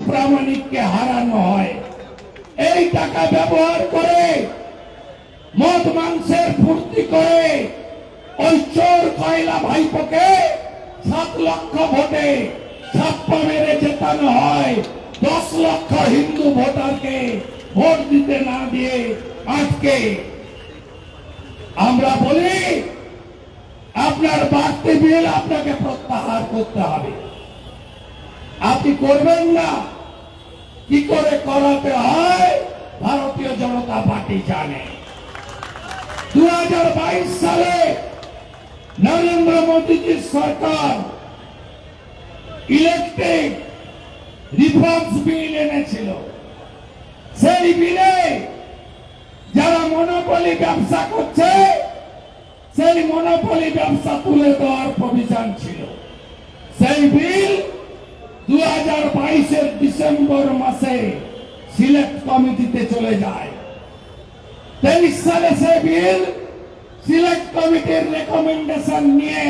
প্রামাণিককে হারানো হয়। এই টাকা ব্যবহার করে মদ মাংসের ফুর্তি করে ওই চোর কয়লা ভাইপোকে 7 লক্ষ ভোটে ছাপ্পা মেরে জেতানো হয়। 10 লক্ষ হিন্দু ভোটারকে ভোট দিতে না দিয়ে আটকে। আমরা বলি আপনার বাড়তি বিল আপনাকে প্রত্যাহার করতে হবে। আপনি করবেন না, কি করে করাতে হয় ভারতীয় জনতা পার্টি জানে। 2022 সালে নরেন্দ্র মোদীজির সরকার ইলেকট্রিক রিফর্মস বিল এনেছিল। সেই বিলে যারা মনোপলি ব্যবসা করছে সেই মনোপলি ব্যবসা তুলে দেওয়ার প্রভিশন ছিল। সেই বিল 2022-এর ডিসেম্বর মাসে সিলেক্ট কমিটিতে চলে যায়। 23 সালে সে বিল সিলেক্ট কমিটির রেকমেন্ডেশন নিয়ে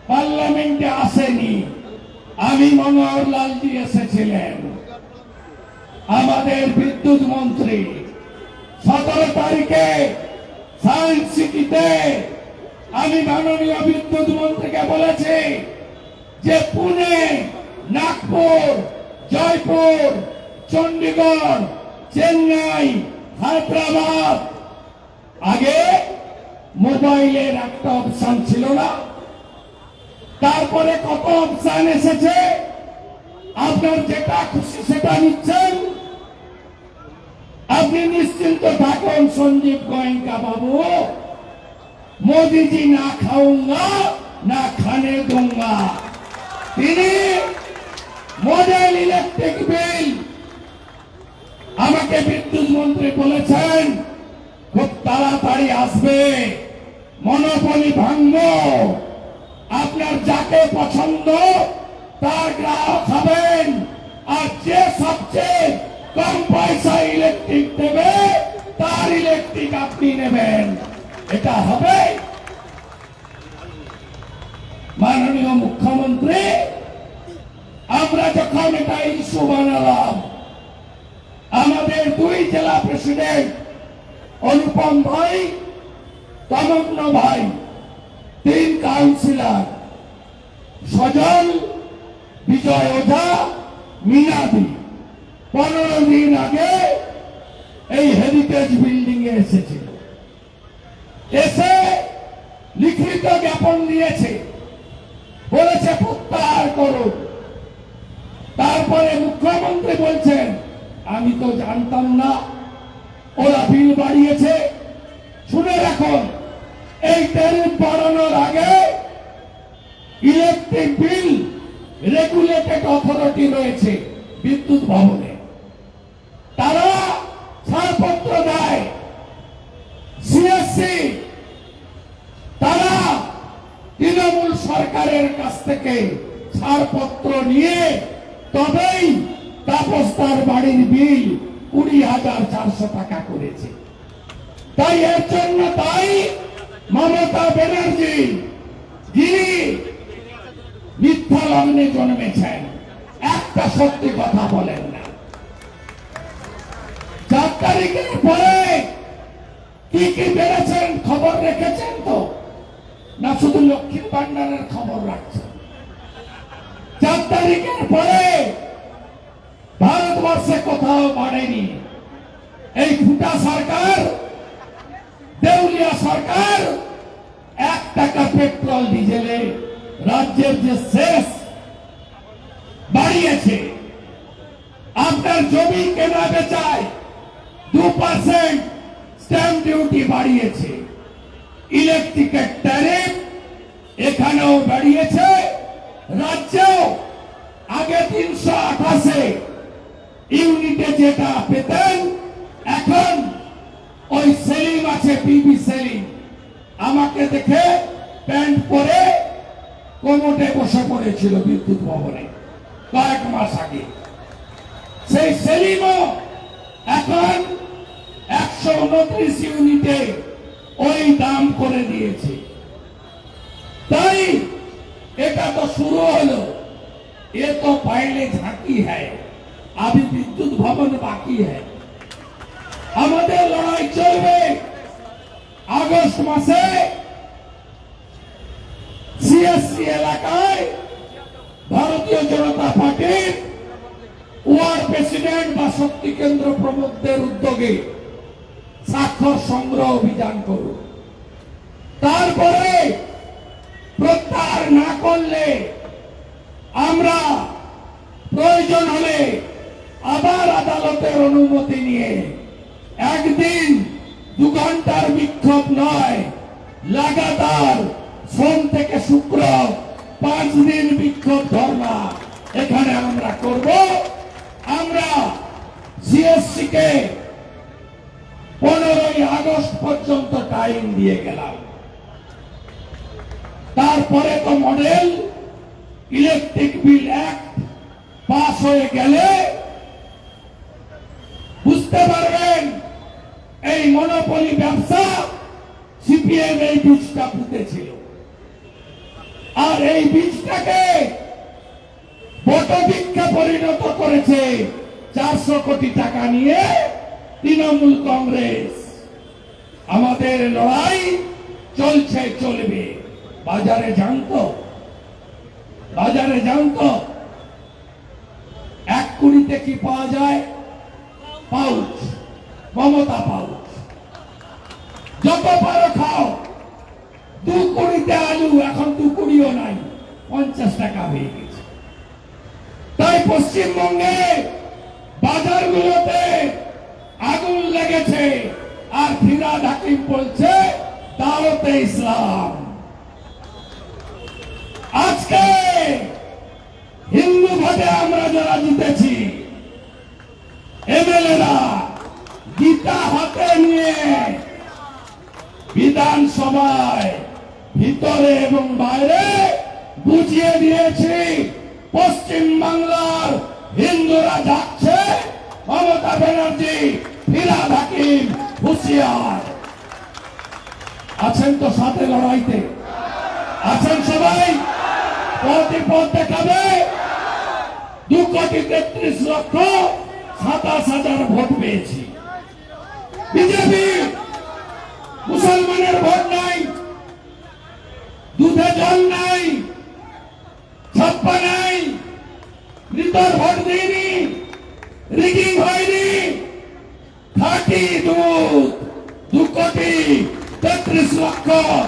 পার্লামেন্টে আসেনি। আমি মনোহর লালজি এসেছিলেন, আমাদের বিদ্যুৎ মন্ত্রী। 17 তারিখে সায়েন্স সিটিতে আমি মাননীয় বিদ্যুৎ মন্ত্রীকে বলেছি যে পুনে, নাগপুর, জয়পুর, চণ্ডীগড়, চেন্নাই, হায়দ্রাবাদ, আগে মোবাইলের একটা অপশন ছিল না, তারপরে কত অপশন এসেছে। আপনার যেটা খুশি সেটা নিচ্ছেন। আপনি নিশ্চিন্ত থাকুন সঞ্জীব গোয়েঙ্কা বাবু, मोदी जी ना खाऊंगा ना खाने दूंगा। তিনি মডেল ইলেকট্রিক বিল আমাকে বিদ্যুৎ মন্ত্রী বলেছেন খুব তাড়াতাড়ি আসবে, মনোপলি ভাঙবো, আপনার যাকে পছন্দ তার গ্রাহক হবেন, আর যে সবচেয়ে কম পয়সা ইলেকট্রিক দেবে তার ইলেকট্রিক আপনি নেবেন। এটা হবে। মাননীয় মুখ্যমন্ত্রী, আমরা যখন এটা ইস্যু বানালাম, আমাদের 2 জেলা প্রেসিডেন্ট অনুপম ভাই, তমগ্ন ভাই, 3 কাউন্সিলর সজল, বিজয় ওঝা, মিনাদি 15 দিন আগে এই হেরিটেজ বিল্ডিং এ এসেছিল। এসে লিখিত জ্ঞাপন দিয়েছে, বলেছে প্রত্যাহার করুন। তারপরে মুখ্যমন্ত্রী বলছেন আমি তো জানতাম না ওরা বিল বাড়িয়েছে। শুনে রাখুন, এই ট্যারিফ বাড়ানোর আগে ইলেকট্রিক বিল রেগুলেটেড অথরিটি রয়েছে বিদ্যুৎ ভবনে, তারা ছাড়পত্র দেয়। সিএসসি তারা তৃণমূল সরকারের কাছ থেকে ছাড়পত্র নিয়ে তবেই তাপসদার বাড়ির বিল 20,400 টাকা করেছে। তাই এর জন্য তাই মমতা ব্যানার্জি, যিনি মিথ্যা লগ্নে জন্মেছেন, একটা সত্যি কথা বলেন না। 4 তারিখের পরে কি কি বেড়েছেন খবর রেখেছেন তো, না শুধু লক্ষ্মীর ভান্ডারের খবর রাখছেন? 4 তারিখের পরে ভারতবর্ষে কোথাও বাড়েনি। এই ফুটা সরকার, দেউলিয়া সরকার 1 টাকা পেট্রোল ডিজেলে রাজ্যের যে শেষ বাড়িয়েছে। আপনার জমি কেনা বেচায় 2% স্ট্যাম্প ডিউটি বাড়িয়েছে। ইলেকট্রিকের ট্যারিফ এখানেও বাড়িয়েছে, রাজ্যেও আগে 328 ইউনিটে যেটা পেতেন, এখন ওই সেলিম আছে, পিবি সেলিম, আমাকে দেখে প্যান্ট পরে কোমরে বসে পড়েছিল বিদ্যুৎ ভবনে কয়েক মাস আগে। সেই সেলিমও এখন 129 ইউনিটে ওই দাম করে দিয়েছে। তাই এটা তো শুরু হলো, এ তো पहले झांकी है, अभी विद्युत भवन बाकी है আমাদের লড়াই চলবে আগস্ট মাসে সিএসসি এলাকায় ভারতীয় জনতা পার্টির ওয়ার্ড প্রেসিডেন্ট বা শক্তি কেন্দ্র প্রমুখদের উদ্যোগে স্বাক্ষর সংগ্রহ অভিযান করুন তারপরে প্রত্যাহার না করলে আমরা প্রয়োজন হলে আবার আদালতের অনুমতি নিয়ে একদিন 2 ঘন্টার বিক্ষোভ নয় লাগাতার সোম থেকে শুক্র 5 দিন বিক্ষোভ ধর্ণা এখানে আমরা করব আমরা সিএসসি কে 15 আগস্ট পর্যন্ত টাইম দিয়ে গেলাম তারপরে তো model electric bill act pass হয়ে গেলে বুঝতে পারবেন এই মনোপলি ব্যবসা সিপিএম এই বীজটা পুঁতেছিল আর এই বীজটাকে বটবৃক্ষে পরিণত করেছে 400 কোটি টাকা নিয়ে তৃণমূল কংগ্রেস আমাদের লড়াই চলছে চলবে বাজারে জানতো 1 কুড়িতে কি পাওয়া যায় পাউচ মমতা পাউচ যত পারো খাও 2 কুড়িতে আলু এখন 2 কুড়িও নাই 50 টাকা হয়ে গেছে তাই পশ্চিমবঙ্গে বাজারগুলোতে আগুন লেগেছে আর ফিরহাদ হাকিম বলছে দাওয়াতে ইসলাম আজকে হিন্দু ভোটে আমরা যারা জিতেছি এমএলএরা গীতা হাতে নিয়ে বিধানসভায় ভিতরে এবং বাইরে বুঝিয়ে দিয়েছি পশ্চিম বাংলার হিন্দুরা যাচ্ছে মমতা ব্যানার্জি ফিরহাদ হাকিম হুঁশিয়ার আছেন তো সাথে লড়াইতে আছেন সবাই পথ দেখাবে 2,33,27,000 ভোট পেয়েছি বিজেপি মুসলমানের ভোট নাই দুধে জল নাই ছাপ্পা নাই মৃতর ভোট দেয়নি রিগিং হয়নি খাঁটি দুধ 2,33,00,000